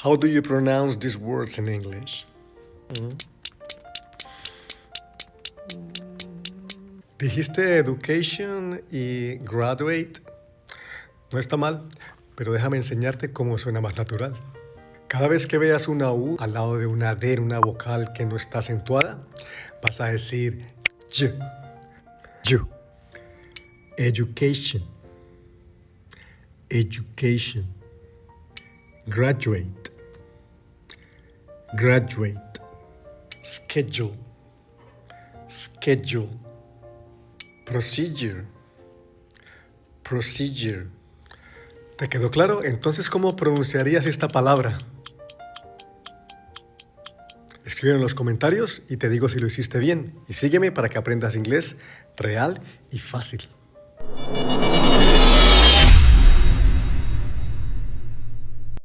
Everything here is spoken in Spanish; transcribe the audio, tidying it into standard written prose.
How do you pronounce these words in English? Dijiste education y graduate. No está mal, pero déjame enseñarte cómo suena más natural. Cada vez que veas una U al lado de una D en una vocal que no está acentuada, vas a decir Y. Y. Education. Education. Graduate. Graduate. Schedule. Schedule. Procedure. Procedure. ¿Te quedó claro? Entonces, ¿cómo pronunciarías esta palabra? Escribe en los comentarios y te digo si lo hiciste bien. Y sígueme para que aprendas inglés real y fácil.